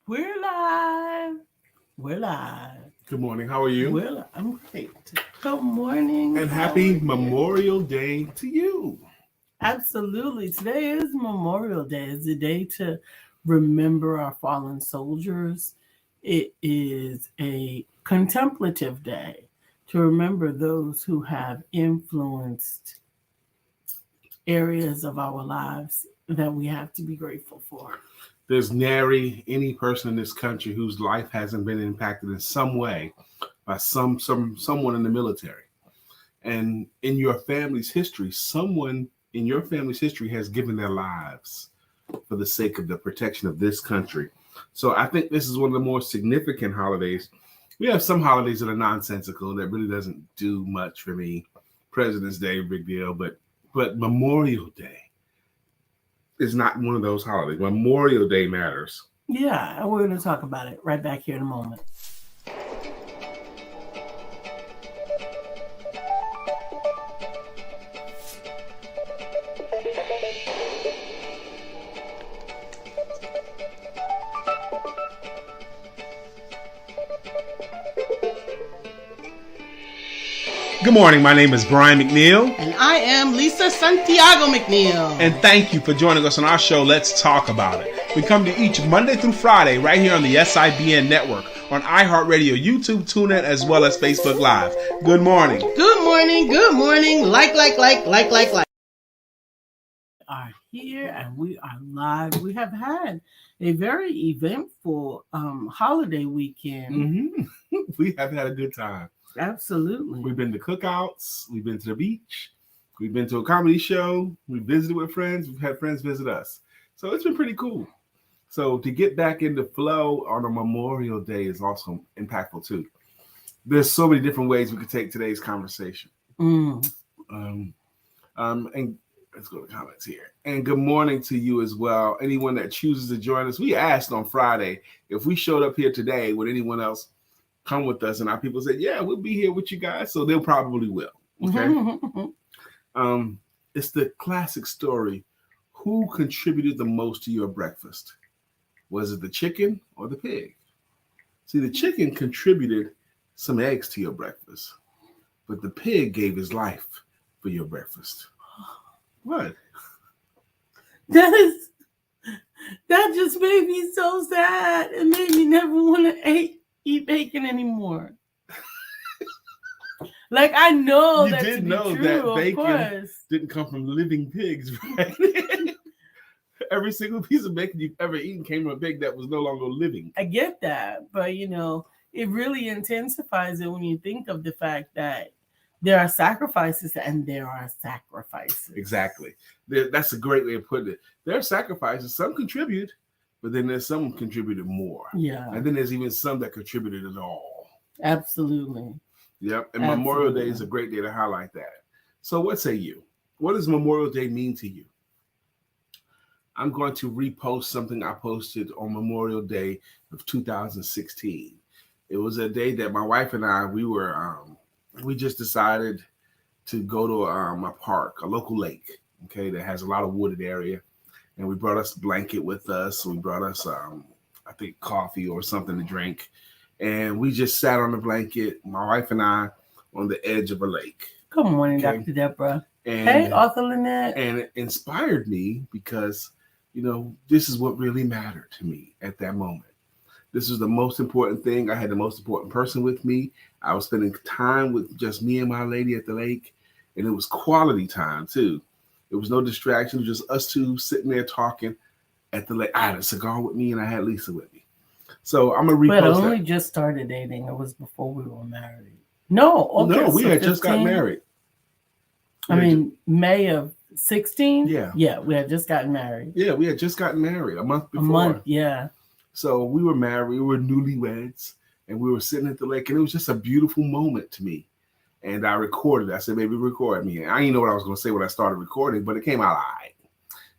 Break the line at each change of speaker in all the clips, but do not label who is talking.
We're live. We're live.
Good morning. How are you?
Well, I'm great. Good morning.
And
How
happy
are you?
Memorial Day to you.
Absolutely. Today is Memorial Day. It's a day to remember our fallen soldiers. It is a contemplative day to remember those who have influenced areas of our lives that we have to be grateful for.
There's nary any person in this country whose life hasn't been impacted in some way by someone in the military. And in your family's history, someone in your family's history has given their lives for the sake of the protection of this country. So I think this is one of the more significant holidays. We have some holidays that are nonsensical that really doesn't do much for me. President's Day, big deal, but Memorial Day is not one of those holidays. Memorial Day matters.
Yeah, and we're going to talk about it right back here in a moment.
Good morning. My name is Brian McNeill.
And I am Lisa Santiago McNeill.
And thank you for joining us on our show, Let's Talk About It. We come to each Monday through Friday right here on the SIBN network, on iHeartRadio, YouTube, TuneIn, as well as Facebook Live. Good morning.
Good morning. Good morning. Like.
Are here and we are live. We have had a very eventful holiday weekend.
Mm-hmm. We have had a good time.
Absolutely.
We've been to cookouts. We've been to the beach. We've been to a comedy show. We visited with friends. We've had friends visit us. So it's been pretty cool. So to get back into flow on a Memorial Day is also impactful too. There's so many different ways we could take today's conversation. And let's go to comments here. And good morning to you as well. Anyone that chooses to join us. We asked on Friday if we showed up here today, would anyone else come with us? And our people said, yeah, we'll be here with you guys. So they'll probably will. Okay. It's the classic story. Who contributed the most to your breakfast? Was it the chicken or the pig? See, the chicken contributed some eggs to your breakfast, but the pig gave his life for your breakfast. What?
That just made me so sad. It made me never want to eat bacon anymore. Like, I know
you
that
did
to be
know
true,
that
of
bacon
course.
didn't come from living pigs, right? Every single piece of bacon you've ever eaten came from a pig that was no longer living.
I get that, but it really intensifies it when you think of the fact that there are sacrifices and there are sacrifices.
Exactly. That's a great way of putting it. There are sacrifices. Some contribute, but then there's some contributed more.
Yeah.
And then there's even some that contributed at all.
Absolutely.
Yep. And Memorial Day is a great day to highlight that. So what say you? What does Memorial Day mean to you? I'm going to repost something I posted on Memorial Day of 2016. It was a day that my wife and I, we just decided to go to a park, a local lake, okay, that has a lot of wooded area. And we brought us a blanket with us. We brought us, I think, coffee or something to drink. And we just sat on the blanket, my wife and I, on the edge of a lake.
Good morning, okay? Dr. Deborah.
And,
hey, Arthur Lynette.
And it inspired me because, this is what really mattered to me at that moment. This was the most important thing. I had the most important person with me. I was spending time with just me and my lady at the lake. And it was quality time, too. There was no distraction. It was just us two sitting there talking at the lake. I had a cigar with me and I had Lisa with me. So I'm going to repost that.
But only just started dating. It was before we were married. No, okay.
No, we had just got married.
May of 16?
Yeah.
Yeah, we had just gotten married.
Yeah, we had just gotten married a month before.
A month, yeah.
So we were married. We were newlyweds. And we were sitting at the lake. And it was just a beautiful moment to me. And I recorded it. I said, baby, record me. And I didn't know what I was going to say when I started recording, but it came out all right.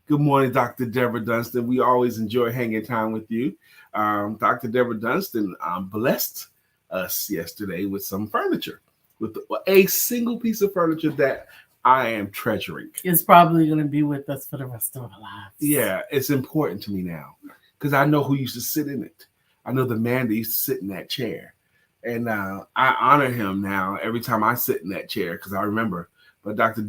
Good morning, Dr. Deborah Dunstan. We always enjoy hanging time with you. Dr. Deborah Dunstan blessed us yesterday with some furniture, with a single piece of furniture that I am treasuring.
It's probably going to be with us for the rest of our lives.
Yeah, it's important to me now because I know who used to sit in it. I know the man that used to sit in that chair. And I honor him now every time I sit in that chair because I remember. But Dr.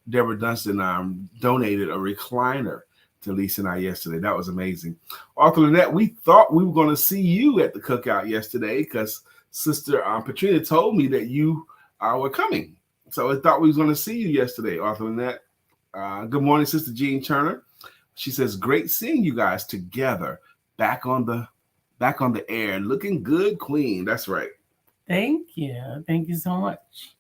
Deborah Dunstan donated a recliner to Lisa and I yesterday. That was amazing. Arthur Lynette, we thought we were going to see you at the cookout yesterday because Sister Patrina told me that you were coming. So I thought we was going to see you yesterday, Arthur Lynette. Good morning, Sister Jean Turner. She says, great seeing you guys together back on the air. Looking good, Queen. That's right.
Thank you. Thank you so much.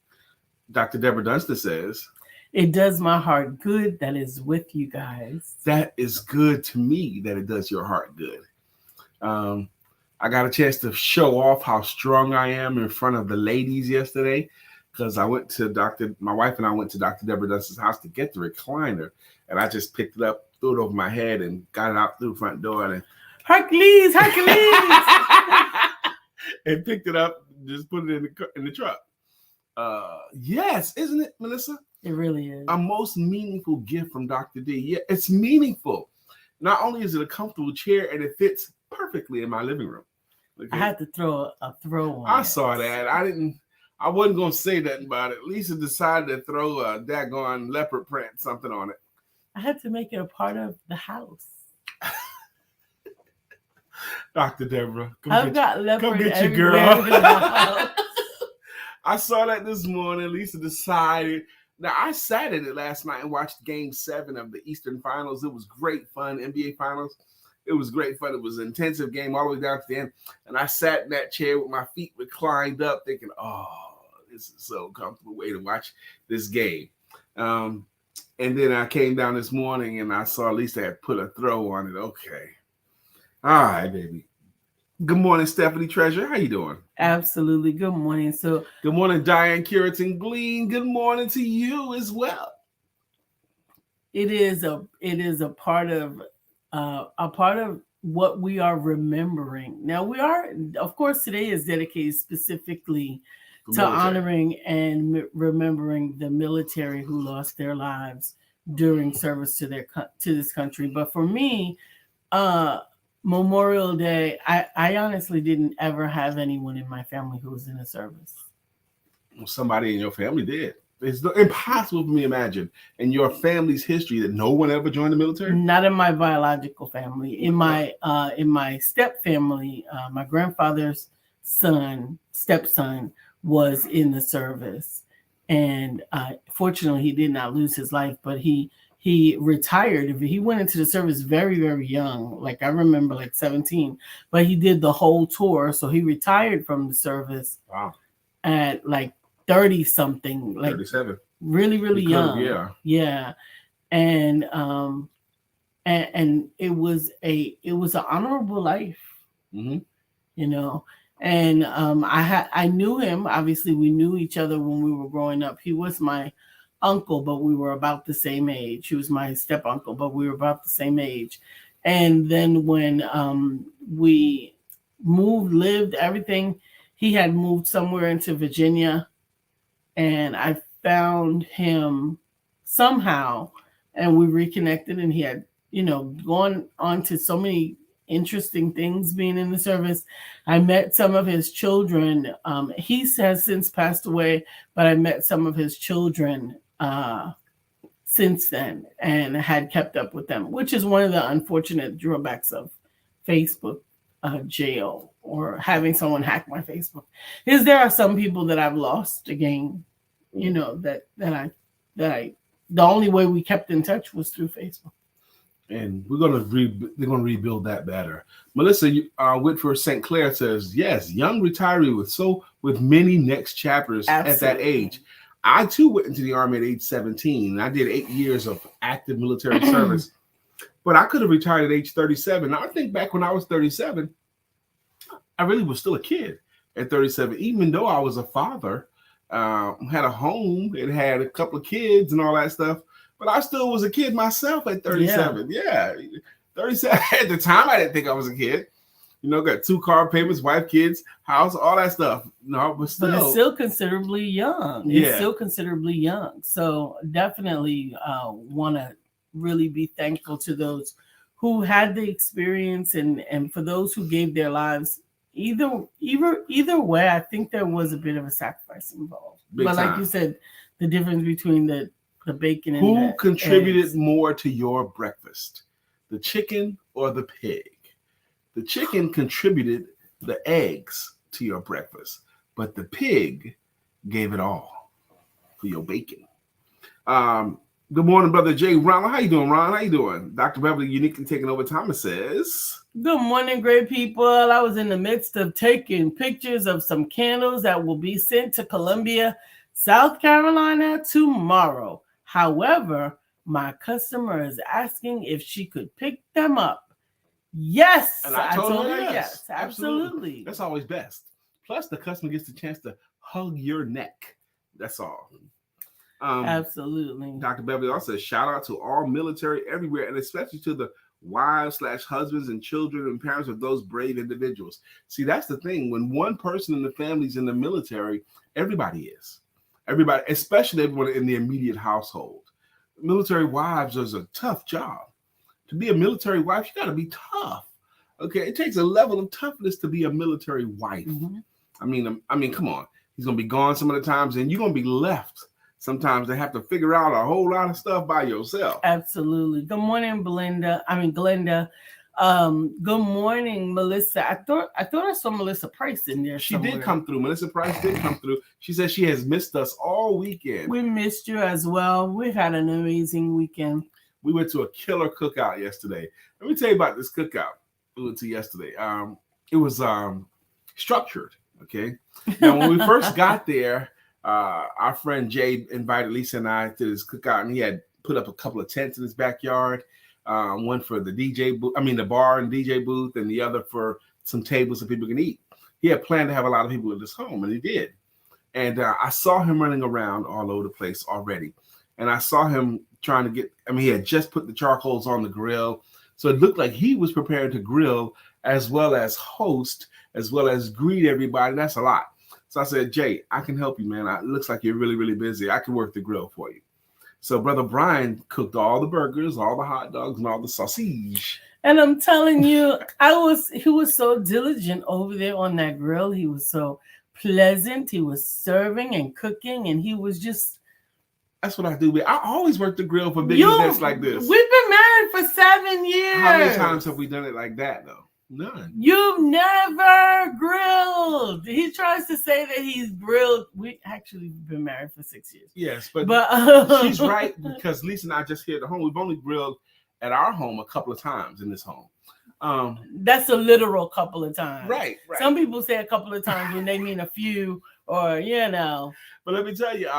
Dr. Deborah Dunstan says,
it does my heart good that is with you guys.
That is good to me that it does your heart good. I got a chance to show off how strong I am in front of the ladies yesterday because my wife and I went to Dr. Deborah Dunstan's house to get the recliner, and I just picked it up, threw it over my head, and got it out through the front door. And
Hercules!
And picked it up, just put it in the truck. Yes, isn't it, Melissa?
It really is.
A most meaningful gift from Dr. D. Yeah, it's meaningful. Not only is it a comfortable chair, and it fits perfectly in my living room. Okay.
I had to throw a throw on.
I saw that. I wasn't going to say nothing about it. Lisa decided to throw a daggone leopard print something on it.
I had to make it a part of the house.
Dr. Deborah,
I've got leopard
come get your girl. I saw that this morning. Lisa decided. Now, I sat in it last night and watched Game 7 of the Eastern Finals. It was great fun, NBA Finals. It was great fun. It was an intensive game all the way down to the end. And I sat in that chair with my feet reclined up thinking, oh, this is so comfortable way to watch this game. And then I came down this morning and I saw Lisa had put a throw on it. Okay. All right, baby. Good morning, Stephanie Treasure. How you doing?
Absolutely. Good morning. So,
good morning, Diane Curitan Glean. Good morning to you as well.
It is a part of what we are remembering. Now we are, of course, today is dedicated specifically to honoring and remembering the military who lost their lives during service to this country. But for me, Memorial Day, I honestly didn't ever have anyone in my family who was in the service.
Well, somebody in your family did. It's impossible for me to imagine in your family's history that no one ever joined the military.
Not in my biological family. In my step family, my grandfather's stepson was in the service, and fortunately, he did not lose his life. But he retired. He went into the service very, very young. Like I remember, like 17. But he did the whole tour, so he retired from the service.
Wow.
At like 30 something, like
37,
really, really young. Yeah. And it was an honorable life,
mm-hmm.
you know. And I knew him. Obviously, we knew each other when we were growing up. He was my uncle, but we were about the same age. He was my step uncle, but we were about the same age. And then when we lived, everything, he had moved somewhere into Virginia. And I found him somehow, and we reconnected, and he had, gone on to so many interesting things being in the service. I met some of his children. He has since passed away, but I met some of his children since then and had kept up with them, which is one of the unfortunate drawbacks of Facebook jail or having someone hack my Facebook. Is there are some people that I've lost again, that I the only way we kept in touch was through Facebook.
And they're going to rebuild that better. Melissa Whitford St. Clair says, yes, young retiree with many next chapters. Absolutely. At that age. I too went into the Army at age 17. I did 8 years of active military service, but I could have retired at age 37. Now, I think back when I was 37, I really was still a kid at 37, even though I was a father, had a home, and had a couple of kids and all that stuff. But I still was a kid myself at 37. Yeah. 37. At the time, I didn't think I was a kid. Got 2 car payments, wife, kids, house, all that stuff. No, but still. But
it's still considerably young. Yeah. It's still considerably young. So definitely want to really be thankful to those who had the experience, and for those who gave their lives, either way, I think there was a bit of a sacrifice involved.
Big
but like
time.
you said, the difference between the bacon and
who
the
contributed
eggs.
more to your breakfast, the chicken or the pig? The chicken contributed the eggs to your breakfast, but the pig gave it all for your bacon. Good morning, Brother Jay. Ron, how you doing, Ron? How you doing? Dr. Beverly uniquely taking over time and says,
Good morning, great people. I was in the midst of taking pictures of some candles that will be sent to Columbia, South Carolina tomorrow. However, my customer is asking if she could pick them up. Yes,
and I told her
yes, absolutely.
That's always best. Plus, the customer gets the chance to hug your neck. That's all.
Absolutely.
Dr. Beverly also says, shout out to all military everywhere, and especially to the wives/husbands and children and parents of those brave individuals. See, that's the thing. When one person in the family is in the military, everybody is. Everybody, especially everyone in the immediate household. Military wives is a tough job. To be a military wife, you got to be tough. Okay, it takes a level of toughness to be a military wife.
Mm-hmm.
I mean, come on. He's gonna be gone some of the times, and you're gonna be left. Sometimes they have to figure out a whole lot of stuff by yourself.
Absolutely. Good morning, Glenda. Good morning, Melissa. I thought I saw Melissa Price in there.
She
somewhere.
did come through. Melissa Price did come through. She said she has missed us all weekend.
We missed you as well. We've had an amazing weekend.
We went to a killer cookout yesterday. Let me tell you about this cookout we went to yesterday. It was structured. Okay. Now, when we first got there, our friend Jay invited Lisa and I to this cookout, and he had put up a couple of tents in his backyard. One for the DJ booth, the bar and DJ booth, and the other for some tables so people can eat. He had planned to have a lot of people at his home, and he did. And I saw him running around all over the place already. And I saw him trying to get, he had just put the charcoals on the grill. So it looked like he was prepared to grill as well as host, as well as greet everybody. That's a lot. So I said, Jay, I can help you, man. It looks like you're really, really busy. I can work the grill for you. So Brother Brian cooked all the burgers, all the hot dogs, and all the sausage.
And I'm telling you, he was so diligent over there on that grill. He was so pleasant. He was serving and cooking, and he was just.
That's what I do. I always work the grill for big events like this.
We've been married for 7 years.
How many times have we done it like that, though? None.
You've never grilled. He tries to say that he's grilled. We actually been married for 6 years.
Yes, but she's right, because Lisa and I just here at the home. We've only grilled at our home a couple of times in this home.
That's a literal couple of times.
Right.
Some people say a couple of times when they mean a few, or
But let me tell you,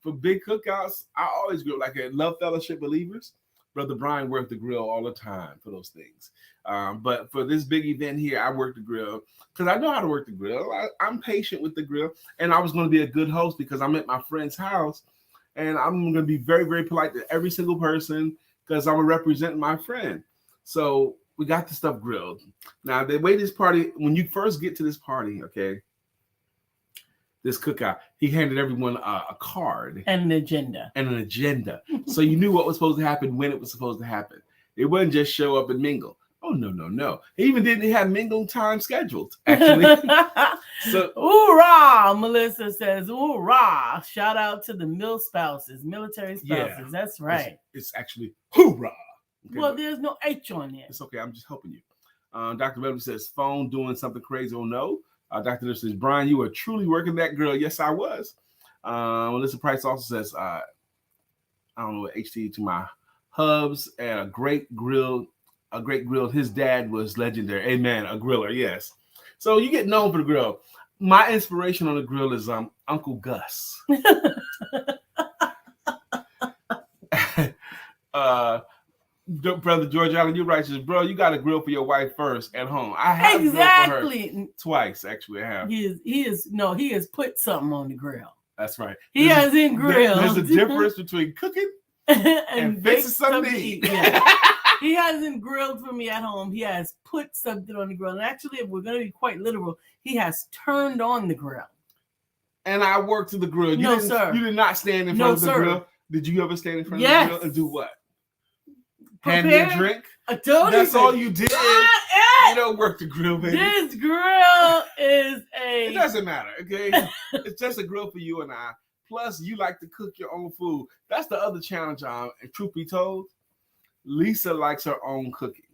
for big cookouts, I always grill. Like at Love Fellowship Believers, Brother Brian worked the grill all the time for those things. But for this big event here, I worked the grill because I know how to work the grill. I'm patient with the grill, and I was going to be a good host because I'm at my friend's house, and I'm going to be very, very polite to every single person because I'm representing my friend. So we got the stuff grilled. Now, the way this party, when you first get to this party, okay, this cookout, he handed everyone a card.
And an agenda.
So you knew what was supposed to happen when it was supposed to happen. It wasn't just show up and mingle. Oh, no. He even didn't have mingle time scheduled, actually. So,
hoorah, Melissa says, hoorah. Shout out to the military spouses. Yeah, that's right.
It's actually hoorah.
Okay, well, there's no H on there.
It's okay. I'm just helping you. Dr. Beverly says, phone doing something crazy. Oh, no. Dr. Lip says, Brian, you were truly working that grill. Yes, I was. Melissa Price also says, I don't know what HT to my hubs, and a great grill. His dad was legendary. Amen. A griller, yes. So you get known for the grill. My inspiration on the grill is Uncle Gus. Brother George Allen, you're right. Says, bro, you got to grill for your wife first at home. I have grilled for her twice, actually. I have.
He has put something on the grill.
That's right.
He hasn't grilled.
There's a difference between cooking and fixing something to eat.
Yeah. He hasn't grilled for me at home. He has put something on the grill. And actually, if we're going to be quite literal, he has turned on the grill.
And I worked to the grill.
Sir.
You did not stand in front of the grill. Did you ever stand in front of the grill and do what? hand me a drink. That's all you did. You don't work the grill, baby.
This grill is
It doesn't matter, okay? It's just a grill for you and I. Plus, you like to cook your own food. That's the other challenge. And truth be told, Lisa likes her own cooking.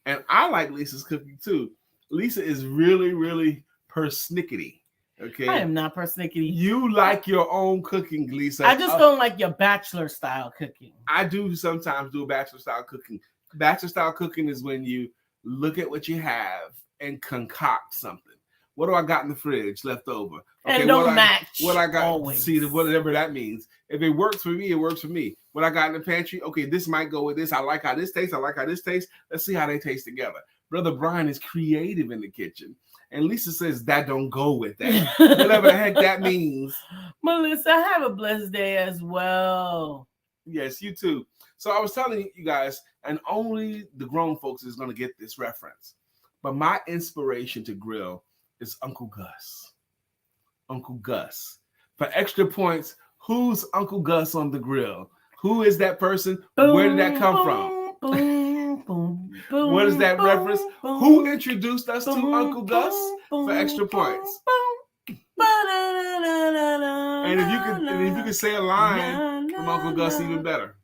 And I like Lisa's cooking too. Lisa is really, really persnickety. Okay.
I am not persnickety.
You like your own cooking, Lisa.
I just don't like your bachelor style cooking.
I do sometimes do bachelor style cooking. Bachelor style cooking is when you look at what you have and concoct something. What do I got in the fridge left over? Okay,
and don't match.
What I got,
always.
See, whatever that means. If it works for me, it works for me. What I got in the pantry, okay, this might go with this. I like how this tastes. I like how this tastes. Let's see how they taste together. Brother Brian is creative in the kitchen. And Lisa says that don't go with that. Whatever the heck that means.
Melissa, have a blessed day as well.
Yes, you too. So I was telling you guys, and only the grown folks is going to get this reference. But my inspiration to grill is Uncle Gus. Uncle Gus. For extra points, who's Uncle Gus on the grill? Who is that person? Where did that come from? What is that reference? Who introduced us to Uncle Gus? For extra points. And if you can say a line from Uncle Gus, even better.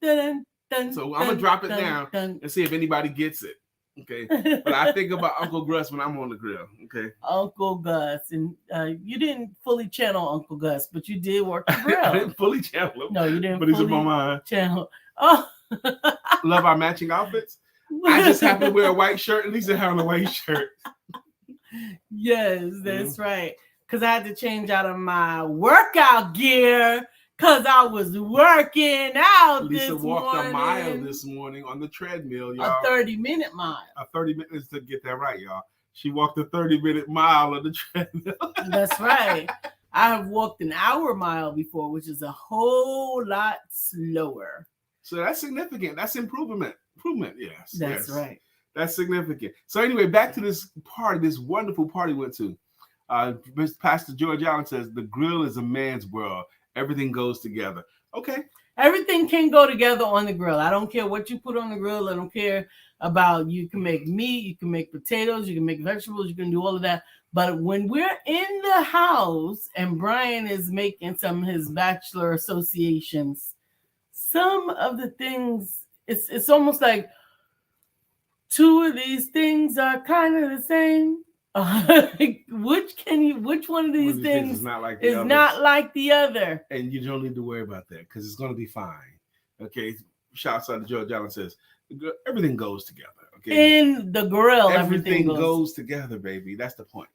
So I'm gonna drop it down and see if anybody gets it. Okay, but I think about Uncle Gus when I'm on the grill. Okay,
Uncle Gus, and you didn't fully channel Uncle Gus, but you did work the grill.
I didn't fully channel him.
No, you didn't.
But he's in my mind.
Channel. Oh,
love our matching outfits. I just happen to wear a white shirt. At least I have a white shirt.
Yes, that's right. Because I had to change out of my workout gear because I was working out.
Lisa walked
morning.
a mile this morning on the treadmill, y'all.
A 30-minute mile.
30 minutes to get that right, y'all. She walked a 30-minute mile on the treadmill.
That's right. I have walked an hour mile before, which is a whole lot slower.
So that's significant. That's improvement. Yes.
That's right.
That's significant. So anyway, back to this party, this wonderful party we went to. Pastor George Allen says, the grill is a man's world. Everything goes together. Okay.
Everything can go together on the grill. I don't care what you put on the grill. I don't care about, you can make meat, you can make potatoes, you can make vegetables, you can do all of that. But when we're in the house and Brian is making some of his bachelor associations, some of the things, it's almost like two of these things are kind of the same. Which one of these things
is not like
the other?
And you don't need to worry about that because it's going to be fine. Okay. Shouts out to George Allen says, everything goes together. Okay.
In the grill,
everything goes together, baby. That's the point.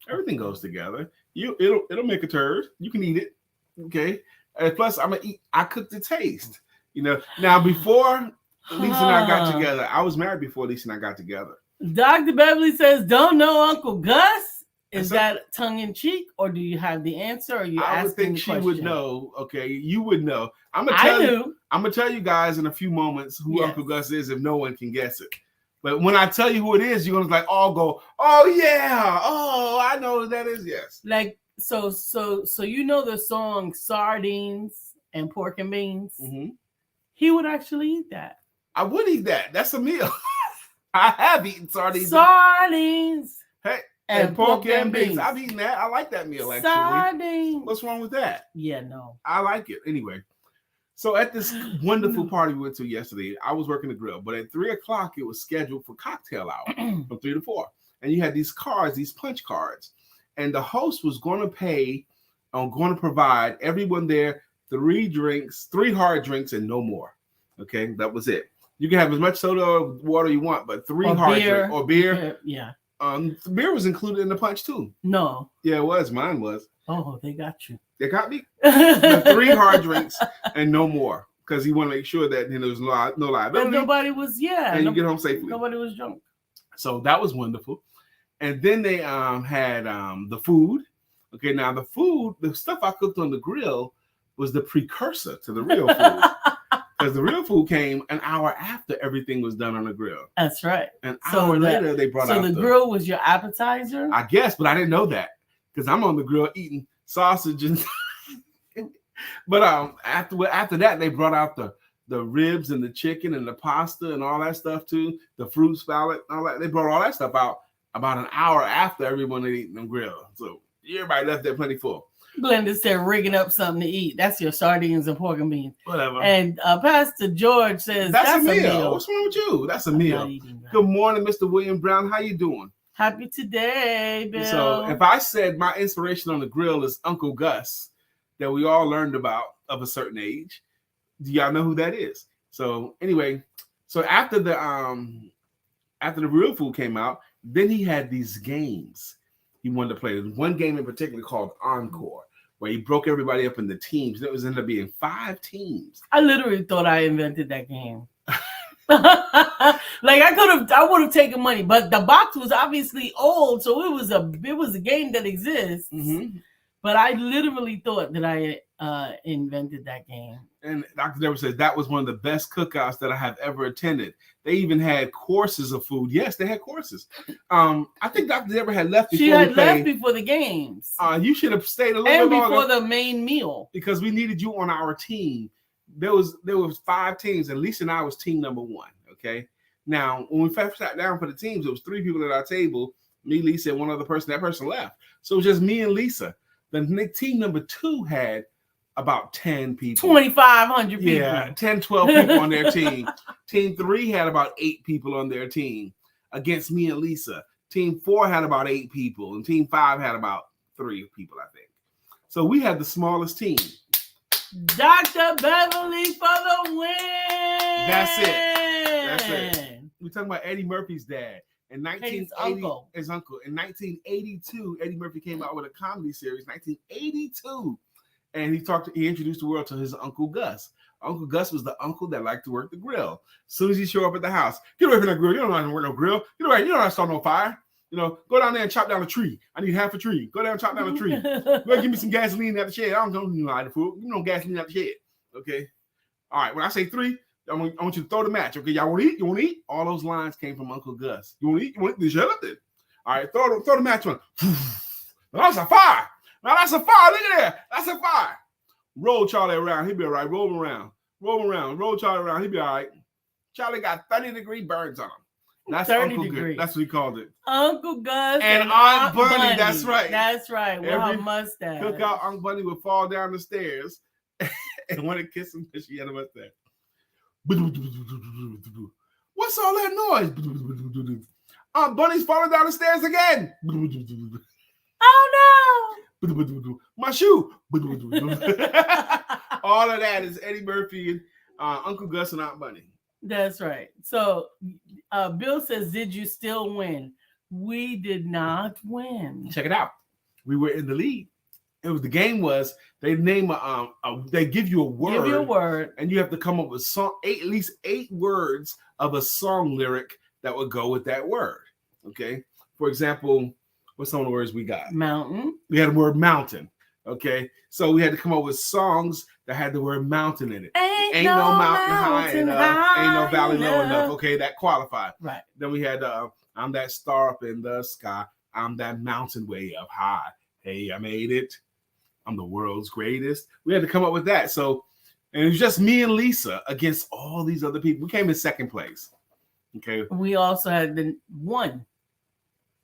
Everything goes together. It'll make a turd. You can eat it. Okay. And plus, I'm gonna eat. I cook the taste. You know. Now, before Lisa and I got together, I was married before Lisa and I got together.
Dr. Beverly says, "Don't know Uncle Gus." Is that tongue in cheek, or do you have the answer? Or you?
I would think she would know. Okay, you would know. I'm gonna tell you guys in a few moments who Uncle Gus is if no one can guess it. But when I tell you who it is, you're gonna like all go, "Oh yeah, oh I know who that is." Yes.
Like so you know the song "Sardines and Pork and Beans."
Mm-hmm.
He would actually eat that.
I would eat that. That's a meal. I have eaten sardines.
Hey, and pork and beans.
I've eaten that. I like that meal, actually.
Sardines.
What's wrong with that?
Yeah, no.
I like it. Anyway, so at this wonderful party we went to yesterday, I was working the grill, but at 3:00, it was scheduled for cocktail hour from 3 to 4. And you had these cards, these punch cards. And the host was going to provide everyone there 3 hard drinks and no more. Okay, that was it. You can have as much soda or water you want, but 3 hard drinks or beer.
Yeah.
Beer was included in the punch too.
No.
Yeah, it was. Mine was.
Oh, they got you.
They got me. The 3 hard drinks and no more, because he wanted to make sure that there was no liability.
And nobody was.
And you get home safely.
Nobody was drunk.
So that was wonderful. And then they had the food. Okay, now the stuff I cooked on the grill was the precursor to the real food. Because the real food came an hour after everything was done on the grill.
That's right.
An hour later, they brought out
So the grill was your appetizer?
I guess, but I didn't know that. Because I'm on the grill eating sausage and... But after that, they brought out the the ribs and the chicken and the pasta and all that stuff too, the fruit salad, all that. They brought all that stuff out about an hour after everyone had eaten them grill. So everybody left there plenty full.
Glenda said rigging up something to eat. That's your sardines and pork and beans.
Whatever.
And Pastor George says
that's a meal. What's wrong with you? That's a meal. Good morning, Mr. William Brown. How you doing?
Happy today, Bill.
So if I said my inspiration on the grill is Uncle Gus, that we all learned about of a certain age, do y'all know who that is? So anyway, so after the real food came out, then he had these games he wanted to play. There's one game in particular called Encore, where he broke everybody up into teams. And it was ended up being 5 teams.
I literally thought I invented that game. Like I would have taken money, but the box was obviously old, so it was a game that exists.
Mm-hmm.
But I literally thought that I invented that game.
And Dr. Deborah says that was one of the best cookouts that I have ever attended. They even had courses of food. Yes, they had courses. I think Dr. Deborah had left before
left before the games.
You should have stayed a little bit longer.
And before the main meal.
Because we needed you on our team. There was 5 teams, and Lisa and I was team number 1. Okay. Now, when we first sat down for the teams, it was 3 people at our table. Me, Lisa, and one other person. That person left. So it was just me and Lisa. The team number 2 had about 10 people. 2,500 people. Yeah, 10, 12 people on their team. Team 3 had about 8 people on their team against me and Lisa. Team 4 had about 8 people, and Team 5 had about 3 people, I think. So we had the smallest team.
Dr. Beverly for the win.
That's it. We're talking about Eddie Murphy's dad. In 1980, his uncle. In 1982, Eddie Murphy came out with a comedy series. 1982, and he introduced the world to his Uncle Gus. Uncle Gus was the uncle that liked to work the grill. As soon as he showed up at the house, get away from that grill. You don't know how to work no grill. You don't know how to start no fire. Go down there and chop down a tree. I need half a tree. Go down and chop down a tree. Go give me some gasoline out the shed. I don't know how to food. You know gasoline out the shed. Okay. All right. When I say 3. I want you to throw the match. Okay, y'all want to eat? You want to eat? All those lines came from Uncle Gus. You want to eat? You want to eat? Shut up then. All right, throw the match on. Now that's a fire. Now that's a fire. Look at that. That's a fire. Roll Charlie around. He'll be all right. Roll him around. Roll Charlie around. He'll be all right. Charlie got 30-degree burns on him. That's 30 Uncle Gus. That's what he called it.
Uncle Gus
and Aunt Bunny. That's right.
That's right. With her mustache.
Cookout Aunt Bunny would fall down the stairs and want to kiss him because she had a mustache. What's all that noise? Aunt Bunny's falling down the stairs again.
Oh
no! My shoe. All of that is Eddie Murphy and Uncle Gus and Aunt Bunny.
That's right. So Bill says, "Did you still win?" We did not win.
Check it out. We were in the lead. The game was they name they give you a word.
Give you a word,
and you have to come up with at least 8 words of a song lyric that would go with that word. Okay. For example, what's some of the words we got?
Mountain.
We had the word mountain. Okay. So we had to come up with songs that had the word mountain in it. Ain't no mountain high enough. Ain't no valley low enough. Okay, that qualified.
Right.
Then we had I'm that star up in the sky. I'm that mountain way up high. Hey, I made it. I'm the world's greatest. We had to come up with that. So, and it was just me and Lisa against all these other people. We came in 2nd place. Okay.
We also had the one.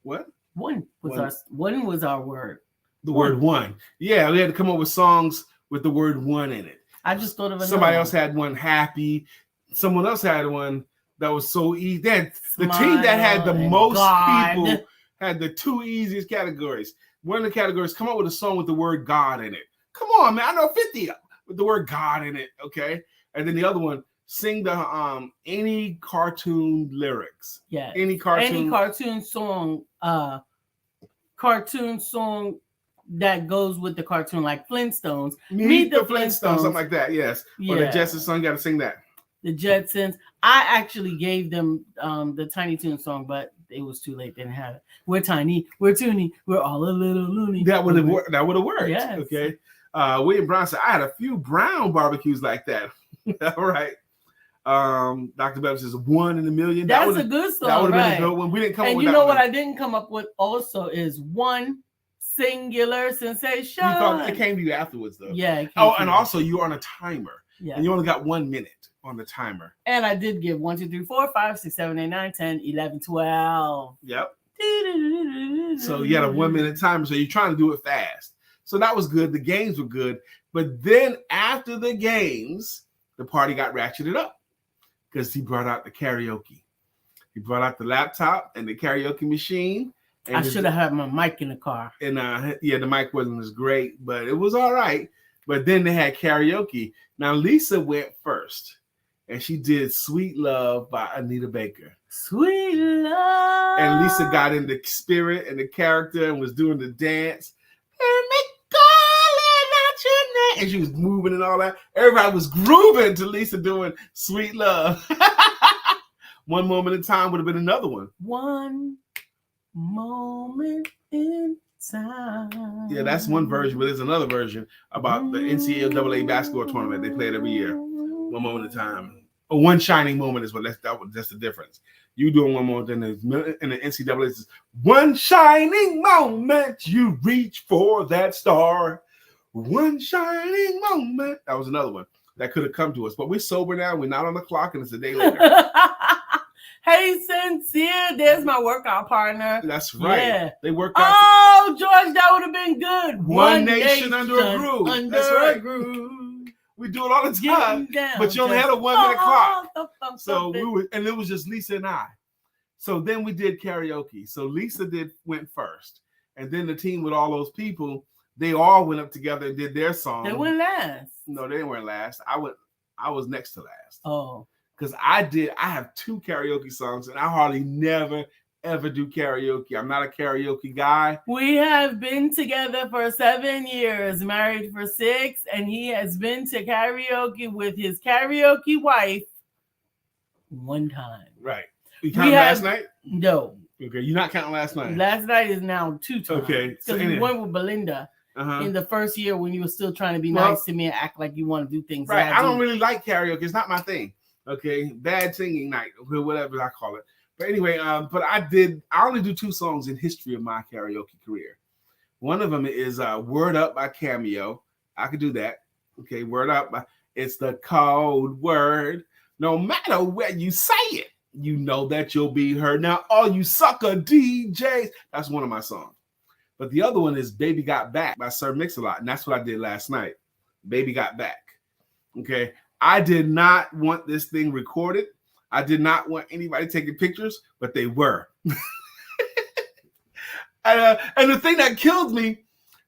What?
One was our word.
The word one. Yeah, we had to come up with songs with the word one in it.
I just thought of another.
Somebody else had one, happy. Someone else had one that was so easy. The team that had the most people had the 2 easiest categories. One of the categories, come up with a song with the word God in it. Come on, man. I know 50 with the word God in it. Okay. And then the other one, sing the any cartoon lyrics.
Yeah.
Any cartoon
song. Cartoon song that goes with the cartoon, like Flintstones.
Meet the Flintstones. Something like that. Yes. Yeah. Or the Jetsons song. You got to sing that.
The Jetsons. I actually gave them the Tiny Toon song, but it was too late. They didn't have it. We're tiny. We're toony. We're all a little loony.
That would have worked.
Yes.
Okay. William Brown said, I had a few Brown barbecues like that. All right. Dr. Bev says 1 in a million.
That's a good song.
That would have been a good one. We didn't come up with that.
And you know what I didn't come up with also is one singular sensation.
You thought it came to you afterwards, though.
Yeah.
Oh, and also you're on a timer.
Yeah.
And you only got 1 minute. on the timer.
And I did give 1, 2, 3, 4, 5, 6, 7, 8, 9, 10, 11, 12.
Yep. So you had a 1 minute timer. So you're trying to do it fast. So that was good. The games were good. But then after the games, the party got ratcheted up because he brought out the karaoke. He brought out the laptop and the karaoke machine. And
I should have had my mic in the car.
And the mic wasn't as great, but it was all right. But then they had karaoke. Now Lisa went first, and she did "Sweet Love" by Anita Baker.
Sweet love.
And Lisa got in the spirit and the character and was doing the dance. And they calling out your name. And she was moving and all that. Everybody was grooving to Lisa doing "Sweet Love." One moment in time would have been another one.
One moment in time.
Yeah, that's one version, but there's another version about the NCAA basketball tournament. They play it every year. One moment at a time. Or one shining moment is what that's the difference. You doing one more than in the NCAA. It's one shining moment. You reach for that star. One shining moment. That was another one that could have come to us. But we're sober now. We're not on the clock, and it's a day later.
Hey, Sincere, there's my workout partner.
That's right. Yeah. They work out.
Oh, George, that would have been good.
One nation under a groove. That's right.
A groove.
We do it all the time. But you only had a 1 minute clock. So and it was just Lisa and I. So then we did karaoke. So Lisa went first. And then the team with all those people, they all went up together and did their song.
They went last.
No, they weren't last. I was next to last.
Oh.
Because I have 2 karaoke songs, and I hardly never, ever do karaoke. I'm not a karaoke guy.
We have been together for 7 years, married for 6, and he has been to karaoke with his karaoke wife 1 time.
Right. You counted last night?
No.
Okay, you're not counting last night.
Last night is now 2 times.
Okay.
Because we went with Belinda. In the first year when you were still trying to be nice to me and act like you want to do things.
Right. I don't really like karaoke. It's not my thing. Okay, bad singing night, whatever I call it. But anyway, but I only do 2 songs in history of my karaoke career. One of them is Word Up by Cameo. I could do that. Okay, Word Up. It's the code word. No matter where you say it, you know that you'll be heard. Now, all you sucker DJs. That's one of my songs. But the other one is Baby Got Back by Sir Mix-a-Lot. And that's what I did last night. Baby Got Back. Okay. I did not want this thing recorded. I did not want anybody taking pictures, but they were. And the thing that killed me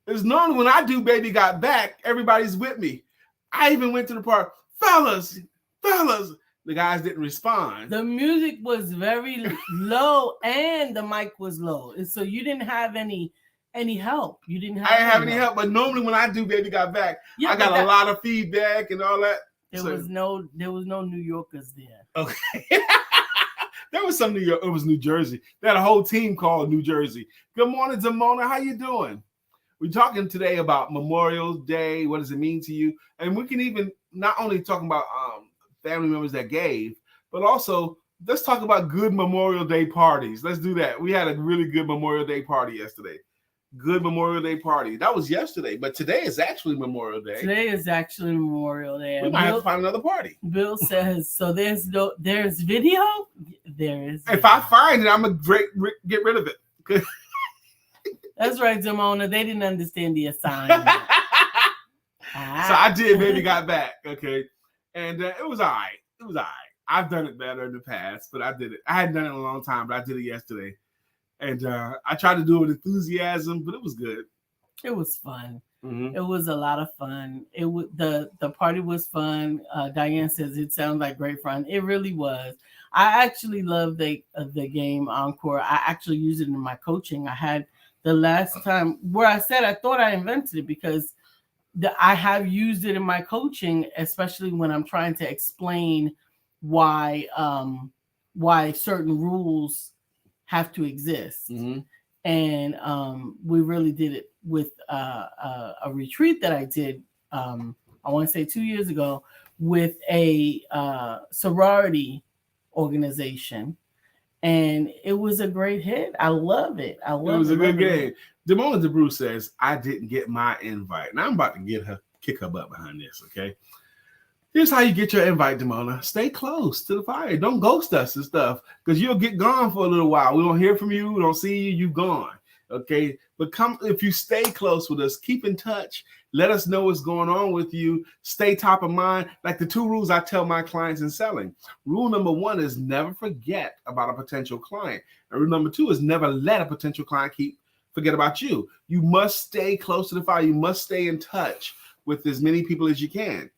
is normally when I do Baby Got Back, everybody's with me. I even went to the part, fellas. The guys didn't respond.
The music was very low and the mic was low. And so you didn't have any help. You didn't have
I didn't have any help, but normally when I do Baby Got Back, I got a lot of feedback and all that.
There was no New Yorkers there.
Okay. There was some New York. It was New Jersey. They had a whole team called New Jersey. Good morning, Zamona. How you doing? We're talking today about Memorial Day. What does it mean to you? And we can even not only talk about family members that gave, but also let's talk about good Memorial Day parties. Let's do that. We had a really good Memorial Day party yesterday. Good Memorial Day party. That was yesterday, but today is actually Memorial Day.
Today is actually Memorial Day.
We might have to find another party.
Bill says, so there's video? There is.
If I find it, I'm going to get rid of it.
That's right, Zamona. They didn't understand the assignment.
So I did Baby Got Back, okay? And it was all right. I've done it better in the past, but I did it. I hadn't done it in a long time, but I did it yesterday. And I tried to do it with enthusiasm, but it was good.
It was fun.
Mm-hmm.
It was a lot of fun. The party was fun. Diane says it sounds like great fun. It really was. I actually love the game Encore. I actually use it in my coaching. I had the last time where I said I thought I invented it because I have used it in my coaching, especially when I'm trying to explain why certain rules have to exist.
Mm-hmm.
And we really did it with a retreat that I did, I want to say 2 years ago, with a sorority organization. And it was a great hit. I love it. It was
a good game. Demona DeBruce says, I didn't get my invite. Now I'm about to kick her butt behind this, okay? Here's how you get your invite, Demona. Stay close to the fire. Don't ghost us and stuff, because you'll get gone for a little while. We don't hear from you. We don't see you. You gone. Okay? But come, if you stay close with us, keep in touch. Let us know what's going on with you. Stay top of mind. Like the 2 rules I tell my clients in selling. Rule number 1 is never forget about a potential client. And rule number 2 is never let a potential client forget about you. You must stay close to the fire. You must stay in touch with as many people as you can.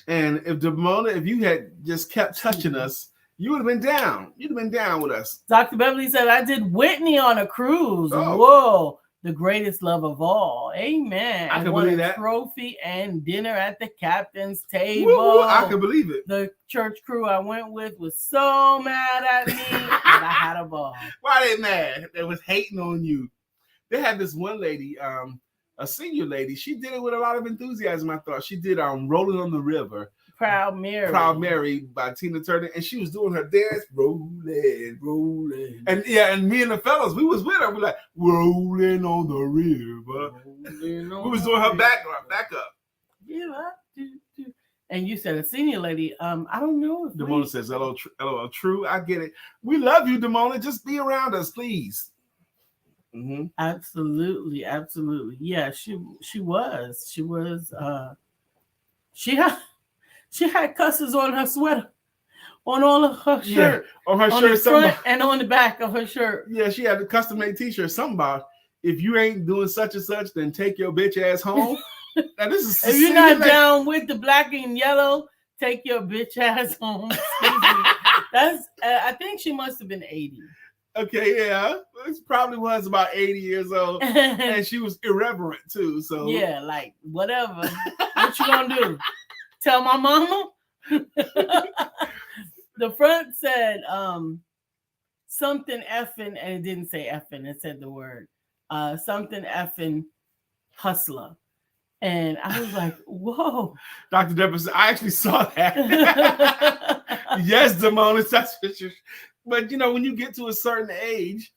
And if Demona, if you had just kept touching us, you would have been down. You'd have been down with us.
Dr. Beverly said, I did Whitney on a cruise.
Oh.
Whoa, the greatest love of all. Amen.
I can
won
believe
a
that.
Trophy and dinner at the captain's table.
Woo, I can believe it.
The church crew I went with was so mad at me, but I had a ball.
Why they mad? They was hating on you. They had this one lady, a senior lady. She did it with a lot of enthusiasm, I thought. She did Rolling on the River.
Proud Mary
by Tina Turner, and she was doing her dance, rolling. And me and the fellas, we was with her. We like rolling on the river. We was doing her back up.
Yeah, and you said a senior lady. I don't know if
Demona says, "Hello, true. I get it. We love you, Demona. Just be around us, please." Mm-hmm.
Absolutely. Yeah, she was. She had cusses on her sweater, on all of her shirt,
on her
on
shirt,
the front and on the back of her shirt.
Yeah, she had a custom-made T-shirt. Something about, if you ain't doing such and such, then take your bitch ass home. Now this is
if you're not down with the black and yellow, take your bitch ass home. That's. I think she must have been 80.
Okay, yeah, it probably was about 80 years old, and she was irreverent too. So
yeah, like whatever. What you gonna do? Tell my mama? The front said something effing, and it didn't say effing, it said the word something effing hustler. And I was like, whoa.
Dr. Deborah said, I actually saw that. Yes, Demona, that's what you. But when you get to a certain age,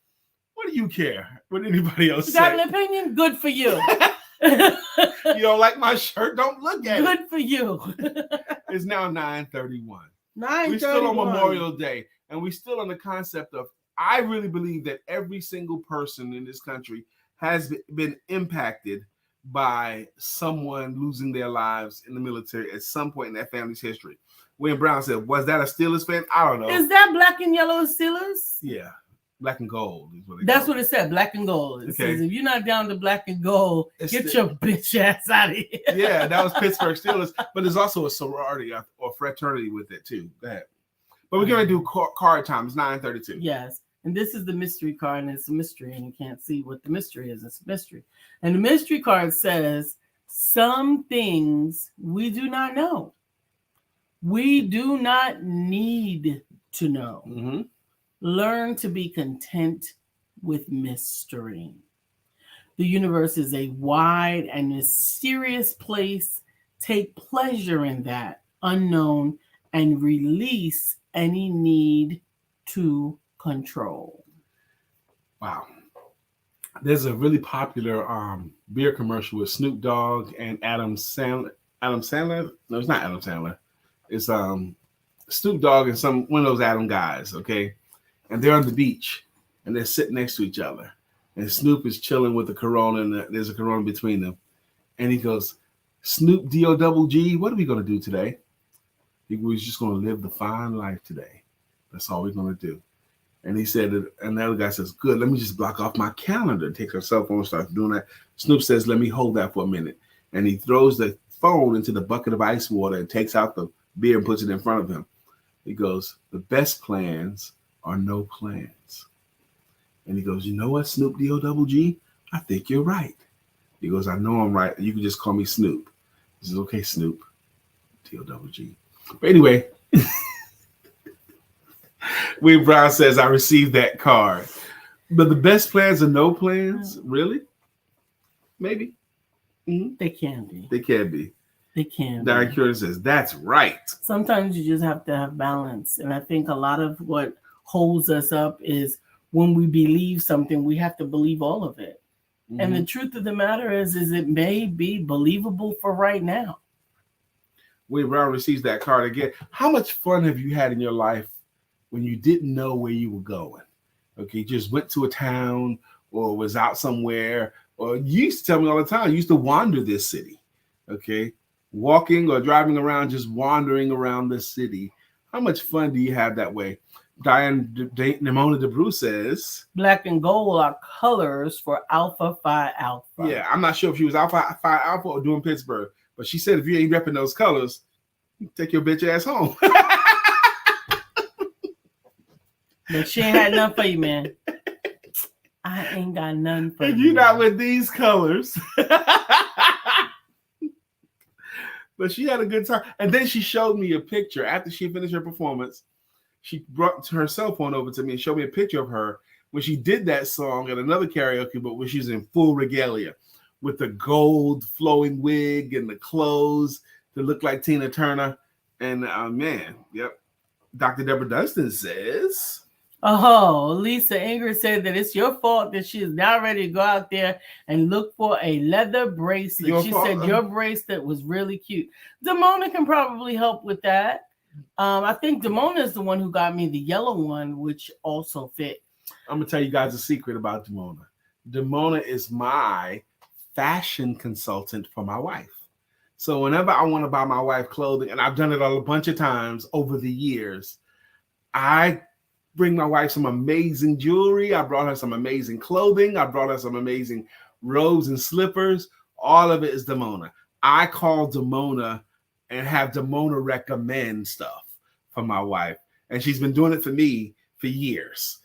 what do you care what anybody else says?
You got an opinion? Good for you.
You don't like my shirt? Don't look at it.
Good for you.
It's now 9:31.
9:31.
We're still on Memorial Day, and we're still on the concept of, I really believe that every single person in this country has been impacted by someone losing their lives in the military at some point in their family's history. William Brown said, was that a Steelers fan? I don't know.
Is that black and yellow Steelers?
Yeah. Black and gold is what
That's what it said, black and gold. It says, if you're not down to black and gold,
it's
get your bitch ass out of here.
Yeah, that was Pittsburgh Steelers, but there's also a sorority or fraternity with it too. Go ahead. But we're going to do card time. It's 9:32.
Yes, and this is the mystery card, and it's a mystery, and you can't see what the mystery is. It's a mystery. And the mystery card says, some things we do not know. We do not need to know.
Mm-hmm.
Learn to be content with mystery. The universe is a wide and mysterious place. Take pleasure in that unknown and release any need to control.
Wow. There's a really popular beer commercial with Snoop Dogg and Adam Sandler. Adam Sandler? No, it's not Adam Sandler. It's Snoop Dogg and one of those Adam guys, okay? And they're on the beach, and they're sitting next to each other. And Snoop is chilling with the Corona, and there's a Corona between them. And he goes, Snoop D-O-double-G, what are we going to do today? He was just going to live the fine life today. That's all we're going to do. And he said, and the other guy says, good, let me just block off my calendar. Takes her cell phone and starts doing that. Snoop says, let me hold that for a minute. And he throws the phone into the bucket of ice water and takes out the beer and puts it in front of him. He goes, the best plans are no plans. And he goes, you know what, Snoop D-O-double-G? I think you're right. He goes, I know I'm right. You can just call me Snoop. He says, okay, Snoop D-O-double-G. But anyway, William Brown says, I received that card. But the best plans are no plans? Really? Maybe. Mm-hmm.
They can be.
They can be.
They can.
Darren Curtis says, that's right.
Sometimes you just have to have balance. And I think a lot of what holds us up is when we believe something, we have to believe all of it. Mm-hmm. And the truth of the matter is it may be believable for right now.
Wade Brown receives that card again. How much fun have you had in your life when you didn't know where you were going? Okay, just went to a town or was out somewhere, or you used to tell me all the time, you used to wander this city. Okay, walking or driving around, just wandering around the city. How much fun do you have that way? Nimona DeBrew says,
black and gold are colors for Alpha Phi Alpha.
Yeah, I'm not sure if she was Alpha Phi Alpha or doing Pittsburgh, but she said if you ain't repping those colors, you take your bitch ass home.
But she ain't had nothing for you, man. I ain't got nothing for you.
And you're not with these colors. But she had a good time. And then she showed me a picture after she finished her performance. She brought her cell phone over to me and showed me a picture of her when she did that song at another karaoke, but when she's in full regalia with the gold flowing wig and the clothes that look like Tina Turner. And man, yep. Dr. Deborah Dunstan says,
oh, Lisa Ingrid said that it's your fault that she is now ready to go out there and look for a leather bracelet. She said your bracelet was really cute. Damona can probably help with that. I think Damona is the one who got me the yellow one, which also fit.
I'm gonna tell you guys a secret about Damona. Damona is my fashion consultant for my wife. So whenever I want to buy my wife clothing, and I've done it a bunch of times over the years, I bring my wife some amazing jewelry. I brought her some amazing clothing. I brought her some amazing robes and slippers. All of it is Damona. I call Damona and have Damona recommend stuff for my wife. And she's been doing it for me for years.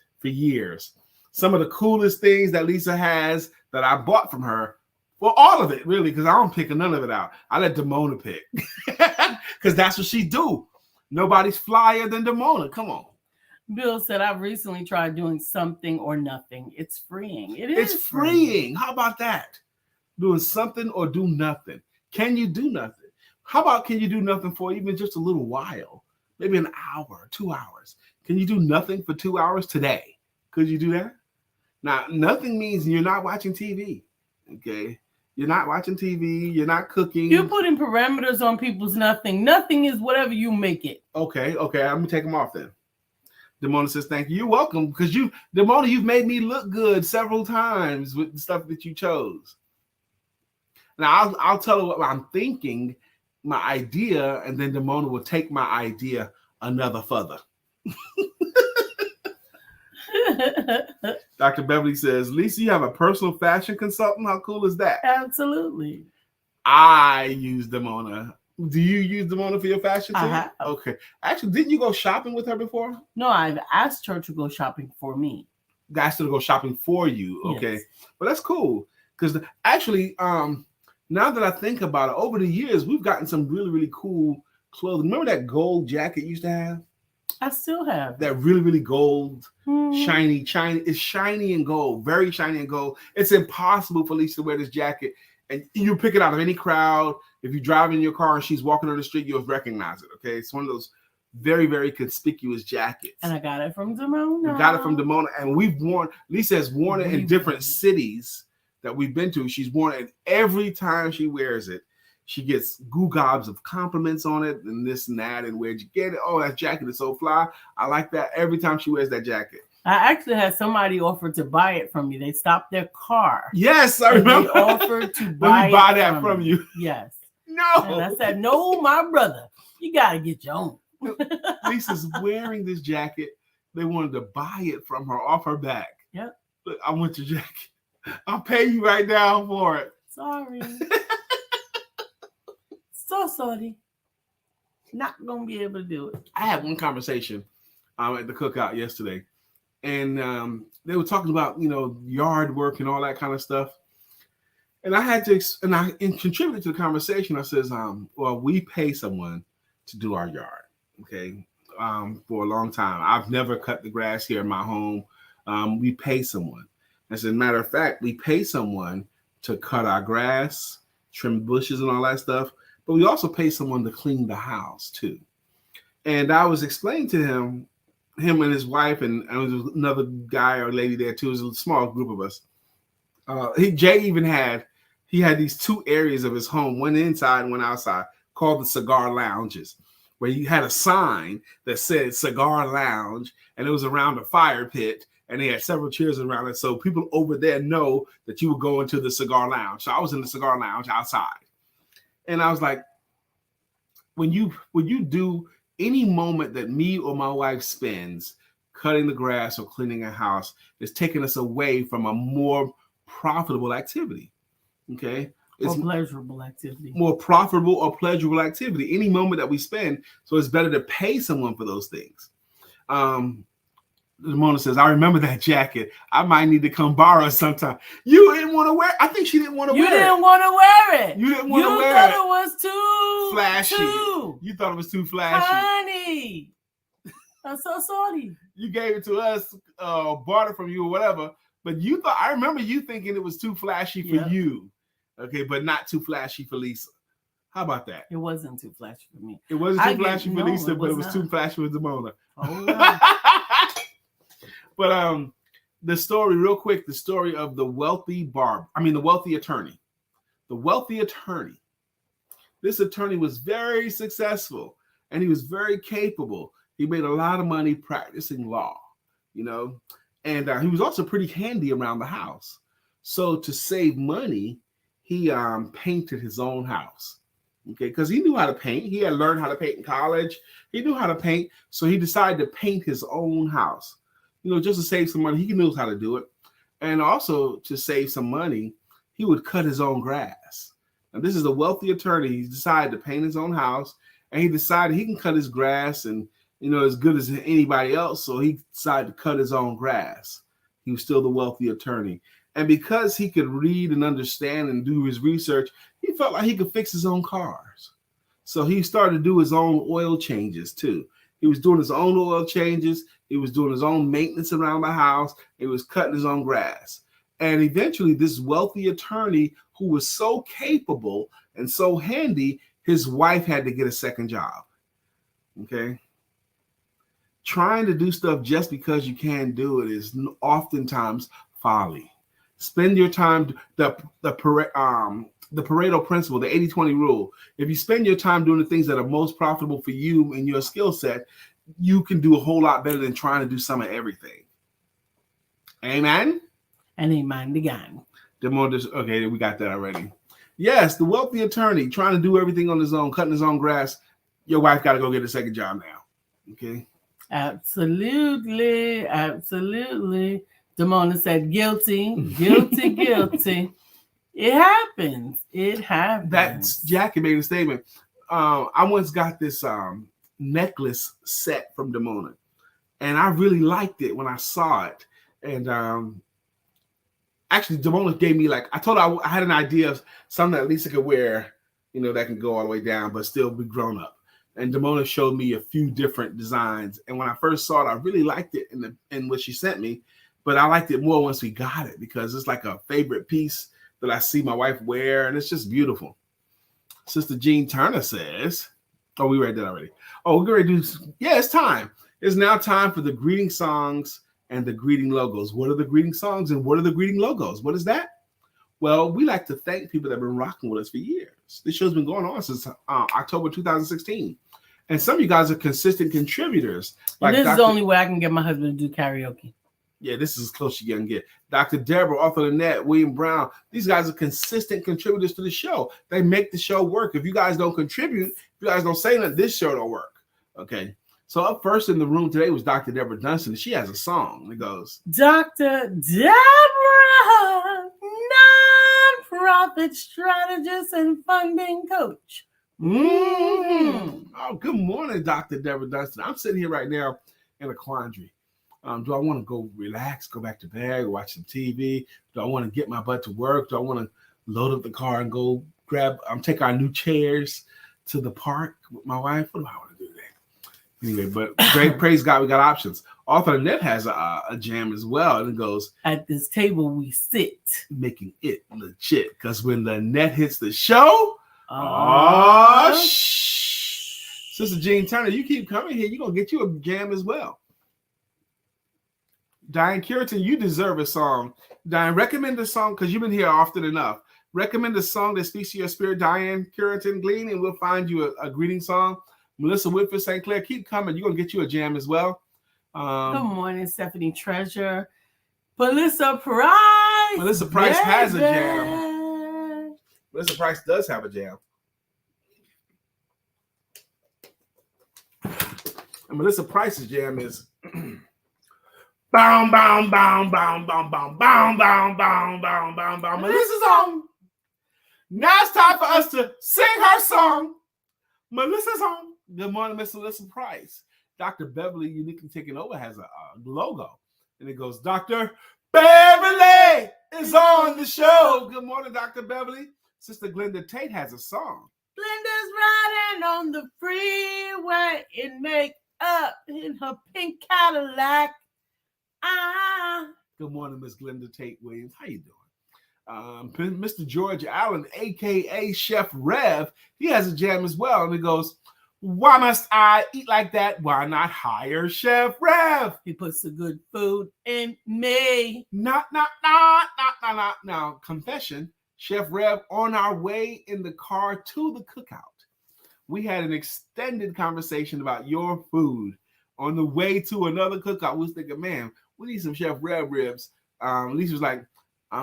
Some of the coolest things that Lisa has that I bought from her, well, all of it, really, because I don't pick none of it out. I let Damona pick. Because that's what she do. Nobody's flyer than Damona. Come on.
Bill said, I've recently tried doing something or nothing. It's freeing.
It's freeing. How about that? Doing something or do nothing. Can you do nothing? How about can you do nothing for even just a little while? Maybe an hour, 2 hours. Can you do nothing for 2 hours today? Could you do that? Now, nothing means you're not watching TV. Okay? You're not watching TV. You're not cooking.
You're putting parameters on people's nothing. Nothing is whatever you make it.
Okay. I'm going to take them off then. Damona says, thank you. You're welcome. Because Damona, you've made me look good several times with the stuff that you chose. Now, I'll tell her what I'm thinking, my idea, and then Damona will take my idea another further. Dr. Beverly says, Lisa, you have a personal fashion consultant? How cool is that?
Absolutely.
I use Damona. Do you use Damona for your fashion too?
I have.
Okay. Actually, didn't you go shopping with her before?
No, I've asked her to go shopping for me.
Asked her to go shopping for you. Okay. Yes. Well, that's cool. Because actually, now that I think about it, over the years, we've gotten some really, really cool clothing. Remember that gold jacket you used to have?
I still have.
That really, really gold, shiny. It's shiny and gold, very shiny and gold. It's impossible for Lisa to wear this jacket. And you pick it out of any crowd. If you drive in your car and she's walking on the street, you'll recognize it, okay? It's one of those very, very conspicuous jackets.
And I got it from Damona.
We got it from Damona. And Lisa has worn it in different cities that we've been to. She's worn it, and every time she wears it, she gets gobs of compliments on it and this and that. And where'd you get it? Oh, that jacket is so fly. I like that every time she wears that jacket.
I actually had somebody offer to buy it from me. They stopped their car.
Yes, I remember.
They offered to buy
that from you.
Yes.
No.
And I said, no, my brother, you got to get your own.
Lisa's wearing this jacket. They wanted to buy it from her off her back.
Yep.
Look, I want your jacket. I'll pay you right now for it.
Sorry. So sorry. Not going to be able to do it.
I had one conversation at the cookout yesterday. And they were talking about, yard work and all that kind of stuff. And I had to, and contributed to the conversation. I says, well, we pay someone to do our yard, okay, for a long time. I've never cut the grass here in my home. We pay someone. As a matter of fact, we pay someone to cut our grass, trim bushes and all that stuff. But we also pay someone to clean the house too. And I was explaining to him and his wife, and there was another guy or lady there too. It was a small group of us. Jay even had these two areas of his home, one inside and one outside. called the cigar lounges, where you had a sign that said cigar lounge, and it was around a fire pit, and they had several chairs around it. So people over there know that you were going to the cigar lounge. So I was in the cigar lounge outside. And I was like, when you do any moment that me or my wife spends cutting the grass or cleaning a house, is taking us away from a more profitable activity. Okay. It's
pleasurable activity.
More profitable or pleasurable activity. Any moment that we spend. So it's better to pay someone for those things. Mona says, I remember that jacket. I might need to come borrow it sometime. You didn't want to wear it. I think she didn't want to wear it.
You didn't want to wear it.
You didn't want to wear it.
You thought it was too
flashy. You thought it was too flashy.
Honey, I'm so sorry.
You gave it to us, bought it from you or whatever. But I remember you thinking it was too flashy for you. Okay, but not too flashy for Lisa. How about that?
It wasn't too flashy for me.
It wasn't too flashy for Lisa, but it was too flashy for Demona.
Oh, right.
But the story, real quick, the story of the wealthy attorney. The wealthy attorney. This attorney was very successful, and he was very capable. He made a lot of money practicing law, and he was also pretty handy around the house. So to save money, he painted his own house. Okay, because he knew how to paint. He had learned how to paint in college. He knew how to paint, so he decided to paint his own house. Just to save some money. He knows how to do it. And also to save some money, he would cut his own grass. And this is a wealthy attorney. He decided to paint his own house, and he decided he can cut his grass and, as good as anybody else. So he decided to cut his own grass. He was still the wealthy attorney. And because he could read and understand and do his research, he felt like he could fix his own cars. So he started to do his own oil changes too. He was doing his own oil changes. He was doing his own maintenance around the house. He was cutting his own grass. And eventually this wealthy attorney, who was so capable and so handy, his wife had to get a second job. Okay. Trying to do stuff just because you can do it is oftentimes folly. Spend your time, the Pareto principle, the 80-20 rule. If you spend your time doing the things that are most profitable for you and your skill set, you can do a whole lot better than trying to do some of everything. Amen?
And amen again.
Okay, we got that already. Yes, the wealthy attorney trying to do everything on his own, cutting his own grass. Your wife got to go get a second job now. Okay?
Absolutely. Absolutely. Demona said guilty, guilty, guilty. It happens. It happens.
That's Jackie made a statement. I once got this necklace set from Demona, and I really liked it when I saw it. And actually, Demona gave me I told her I had an idea of something that Lisa could wear, that can go all the way down but still be grown up. And Demona showed me a few different designs. And when I first saw it, I really liked it in what she sent me. But I liked it more once we got it because it's like a favorite piece that I see my wife wear, and it's just beautiful. Sister Jean Turner says, oh, we read that already. Oh, we're going to do, it's time. It's now time for the greeting songs and the greeting logos. What are the greeting songs and what are the greeting logos? What is that? Well, we like to thank people that have been rocking with us for years. This show's been going on since October 2016. And some of you guys are consistent contributors.
Like this is the only way I can get my husband to do karaoke.
Yeah, this is as close as you can get. Dr. Deborah, Arthur Lynette, William Brown. These guys are consistent contributors to the show. They make the show work. If you guys don't contribute, if you guys don't say that, this show don't work. Okay. So up first in the room today was Dr. Deborah Dunstan. She has a song. It goes,
Dr. Deborah, nonprofit strategist and funding coach.
Oh, good morning, Dr. Deborah Dunstan. I'm sitting here right now in a quandary. Do I want to go relax, go back to bed, watch some TV? Do I want to get my butt to work? Do I want to load up the car and go take our new chairs to the park with my wife? What do I want to do today? Anyway, but great, praise God, we got options. Arthur Lynette has a jam as well, and it goes,
at this table we sit.
Making it legit, because when Lynette hits the show, Sister Jean Turner, you keep coming here, you're going to get you a jam as well. Diane Curitan, you deserve a song. Diane, recommend a song because you've been here often enough. Recommend a song that speaks to your spirit, Diane Currington Glean, and we'll find you a greeting song. Melissa Whitfield St. Clair, keep coming. You're going to get you a jam as well.
Good morning, Stephanie Treasure. Melissa Price.
Melissa Price has a jam. Melissa Price does have a jam. And Melissa Price's jam is bow, bow, bow, bow, bow, bow, bow, bow, bow, bow, bow, bow. Melissa's on. Now it's time for us to sing her song. Melissa's on. Good morning, Miss Melissa Price. Dr. Beverly, uniquely taking over, has a logo. And it goes, Dr. Beverly is on the show. Good morning, Dr. Beverly. Sister Glenda Tate has a song.
Glenda's riding on the freeway in makeup in her pink Cadillac.
Good morning, Miss Glenda Tate Williams. How you doing? Mr. George Allen, a.k.a. Chef Rev, he has a jam as well. And it goes, why must I eat like that? Why not hire Chef Rev?
He puts the good food in me.
Not. Now, confession, Chef Rev, on our way in the car to the cookout, we had an extended conversation about your food on the way to another cookout. We was thinking, man, we need some Chef Rev ribs. Lisa was like,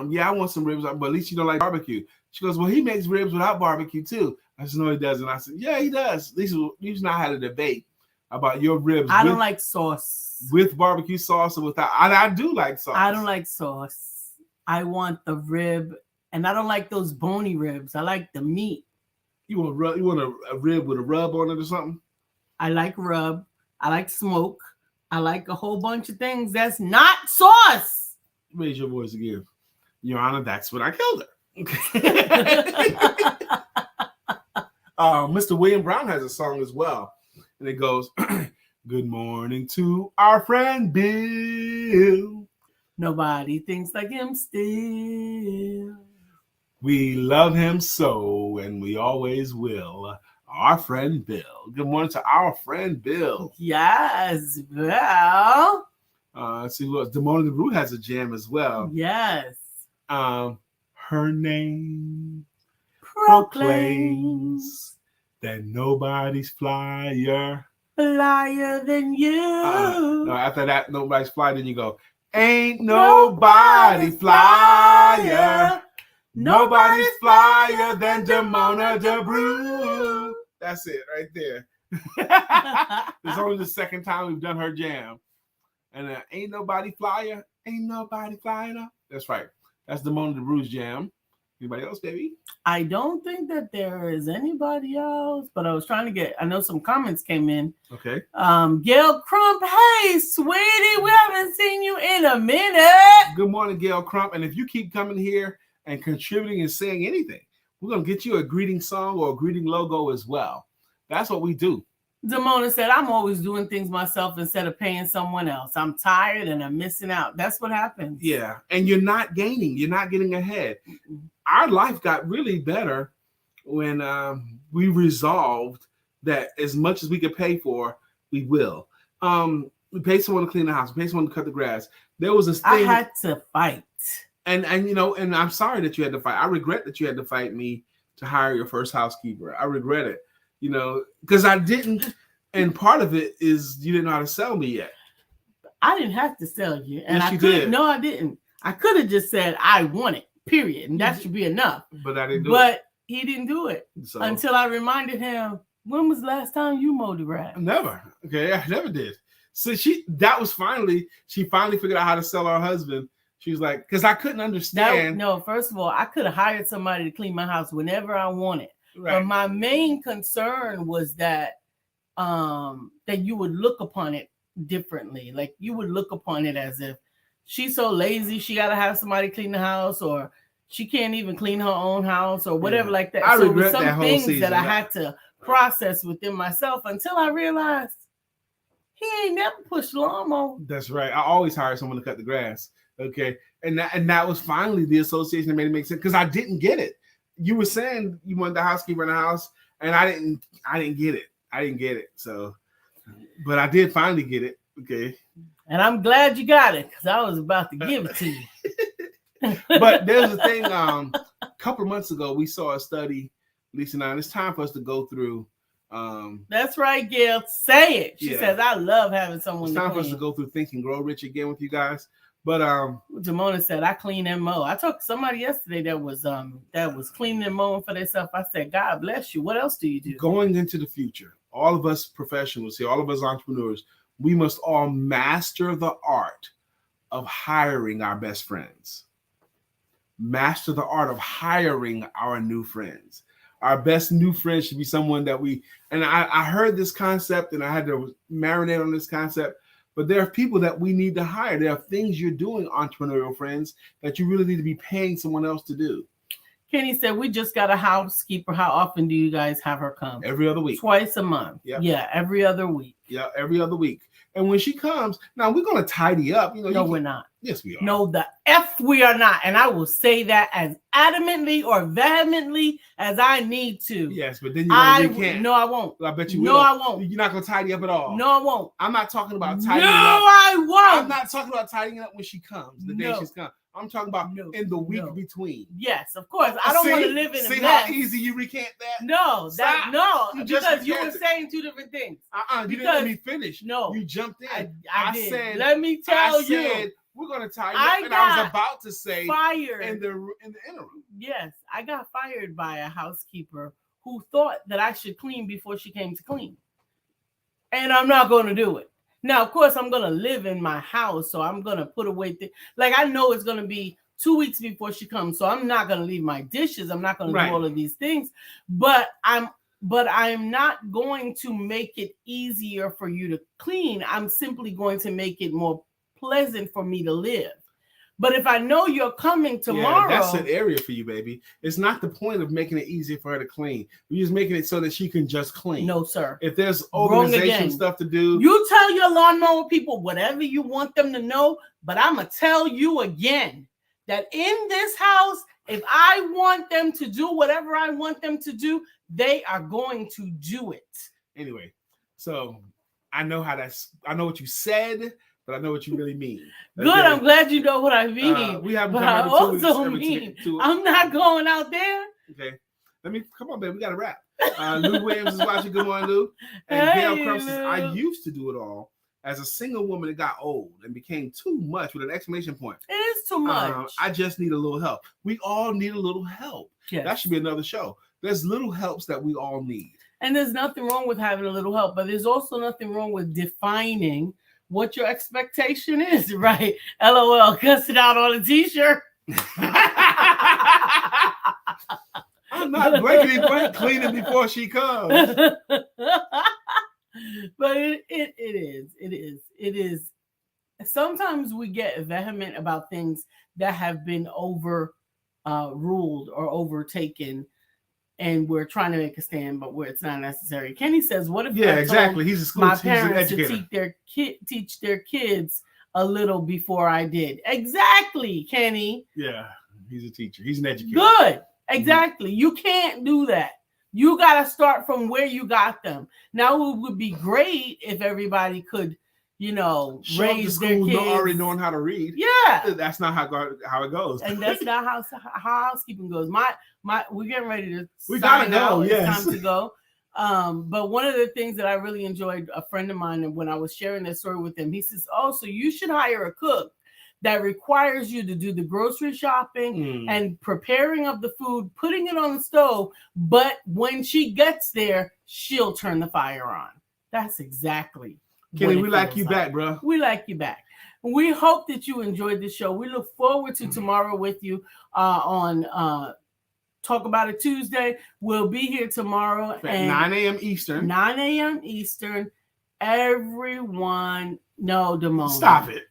yeah, I want some ribs, but at least you don't like barbecue. She goes, well, he makes ribs without barbecue too. I said, no, he doesn't. I said, yeah, he does. Lisa and I had a debate about your ribs.
I don't like sauce.
With barbecue sauce or without. I do like sauce.
I don't like sauce. I want the rib, and I don't like those bony ribs. I like the meat.
You want a rib with a rub on it or something?
I like rub. I like smoke. I like a whole bunch of things that's not sauce.
Raise your voice again. Your Honor, that's when I killed her. Mr. William Brown has a song as well. And it goes, good morning to our friend Bill.
Nobody thinks like him still.
We love him so, and we always will. Our friend Bill. Good morning to our friend Bill.
Yes, Bill.
Let's see what Demona the Brew has a jam as well.
Yes.
Her name proclaims that nobody's flyer
than you.
No, after that, nobody's flyer. Then you go, ain't nobody flyer. Nobody's flyer than Demona the Brew. That's it right there. It's only the second time we've done her jam. And ain't nobody flyer. Ain't nobody flying up. That's right. That's Demona the Brew's jam. Anybody else, baby?
I don't think that there is anybody else, but I was trying to get, I know some comments came in.
Okay.
Gail Crump, hey, sweetie, we haven't seen you in a minute.
Good morning, Gail Crump. And if you keep coming here and contributing and saying anything, we're going to get you a greeting song or a greeting logo as well. That's what we do.
Demona said, I'm always doing things myself instead of paying someone else. I'm tired and I'm missing out. That's what happens.
Yeah. And you're not gaining. You're not getting ahead. Our life got really better when we resolved that as much as we could pay for, we will. We pay someone to clean the house. We pay someone to cut the grass. There was this thing.
I had to fight.
And and I'm sorry that you had to fight. I regret that you had to fight me to hire your first housekeeper. I regret it. Because I didn't, and part of it is you didn't know how to sell me yet.
I didn't have to sell you. And
yes, you did.
No, I didn't. I could have just said, I want it, period. And that should be enough.
But I didn't do it.
But he didn't do it until I reminded him, when was the last time you mowed the grass?
Never. Okay, I never did. So she finally figured out how to sell her husband. She was like, because I couldn't understand.
No, first of all, I could have hired somebody to clean my house whenever I wanted.
Right.
But my main concern was that you would look upon it differently. Like you would look upon it as if she's so lazy, she got to have somebody clean the house, or she can't even clean her own house, or whatever like that.
I
so
regret
some
that whole
things
season.
that I had to process within myself until I realized he ain't never pushed lawnmower.
That's right. I always hire someone to cut the grass. Okay, and that was finally the association that made it make sense because I didn't get it. You were saying you wanted the housekeeper in the house, and I didn't get it. I didn't get it. So, but I did finally get it. Okay.
And I'm glad you got it because I was about to give it to you.
But there's a thing, couple of months ago, we saw a study, Lisa and I, and it's time for us to go through.
That's right, Gail. Say it. She
Yeah.
says, I love having someone
It's
to
time
clean.
for us to go through Think and Grow Rich again with you guys. But
Jamona said, I clean and mow. I talked to somebody yesterday that was cleaning and mowing for themselves. I said, God bless you. What else do you do?
Going into the future, all of us professionals here, all of us entrepreneurs, we must all master the art of hiring our best friends. Master the art of hiring our new friends. Our best new friend should be someone that I heard this concept and I had to marinate on this concept, but there are people that we need to hire. There are things you're doing, entrepreneurial friends, that you really need to be paying someone else to do.
Kenny said, we just got a housekeeper. How often do you guys have her come?
Every other week.
Twice a month.
Yep.
Yeah, every other week.
Yeah, every other week. And when she comes, now we're going to tidy up.
No, we're not.
Yes, we are.
No, the F we are not. And I will say that as adamantly or vehemently as I need to.
Yes, but then you're going to recant.
No, I won't.
I bet you
will.
No,
I won't.
You're not going to tidy up at all.
No, I won't.
I'm not talking about tidying
up.
No,
I won't.
I'm not talking about tidying up when she comes, the day she's come. I'm talking about in the week between.
Yes, of course. I don't want to live in a mess.
See how easy you recant that?
No, because you were saying two different things.
You didn't let me finish.
No.
You jumped in.
I did. Said, let me tell you.
I said, we're going to tidy up. And I was about to say
fired
in the interim.
Yes, I got fired by a housekeeper who thought that I should clean before she came to clean. And I'm not going to do it. Now, of course, I'm going to live in my house, so I'm going to put away things. Like, I know it's going to be 2 weeks before she comes, so I'm not going to leave my dishes. I'm not going to do all of these things. But I'm not going to make it easier for you to clean. I'm simply going to make it more pleasant for me to live. But if I know you're coming tomorrow,
that's an area for you, baby. It's not the point of making it easier for her to clean. You're just making it so that she can just clean.
No, sir.
If there's organization stuff to do,
you tell your lawnmower people whatever you want them to know. But I'm gonna tell you again that in this house, if I want them to do whatever I want them to do, they are going to do it.
Anyway, so I know what you said. But I know what you really mean.
Good. I'm glad you know what I mean.
We have,
but I also mean I'm not going out there.
Okay. Come on, baby. We got to wrap. Lou Williams is watching. Good morning, Lou. And Gail Crump says, I used to do it all as a single woman that got old and became too much with an exclamation point.
It is too much.
I just need a little help. We all need a little help.
Yes.
That should be another show. There's little helps that we all need.
And there's nothing wrong with having a little help, but there's also nothing wrong with defining what your expectation is, right? LOL, cuss it out on a t-shirt.
I'm not blankety cleaning before she comes.
But it is. Sometimes we get vehement about things that have been ruled or overtaken, and we're trying to make a stand, but where it's not necessary. Kenny says, "What if
exactly? He's a school.
My parents to teach their kids a little before I did." Exactly, Kenny.
Yeah, he's a teacher. He's an educator.
Good. Exactly. You can't do that. You got to start from where you got them. Now, it would be great if everybody could, raise their kids
already knowing how to read.
Yeah,
that's not how it goes,
and that's not how housekeeping goes. We're getting ready to.
We gotta go.
It's time to go. But one of the things that I really enjoyed, a friend of mine, and when I was sharing that story with him, he says, "Oh, so you should hire a cook that requires you to do the grocery shopping and preparing of the food, putting it on the stove. But when she gets there, she'll turn the fire on." That's exactly.
Kenny, we like you back, bro.
We like you back. We hope that you enjoyed the show. We look forward to tomorrow with you on Talk About It Tuesday. We'll be here tomorrow
at 9 a.m. Eastern.
9 a.m. Eastern. Everyone, no, Damone.
Stop it.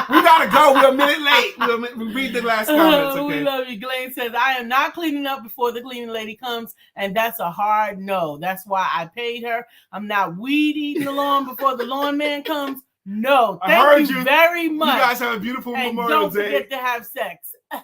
We gotta go. We're a minute late. We'll read the last comments. Okay.
We love you. Glenn says, "I am not cleaning up before the cleaning lady comes, and that's a hard no. That's why I paid her. I'm not weed eating the lawn before the lawn man comes. No, thank you very much.
You guys have a beautiful Memorial Day.
Don't forget to have sex.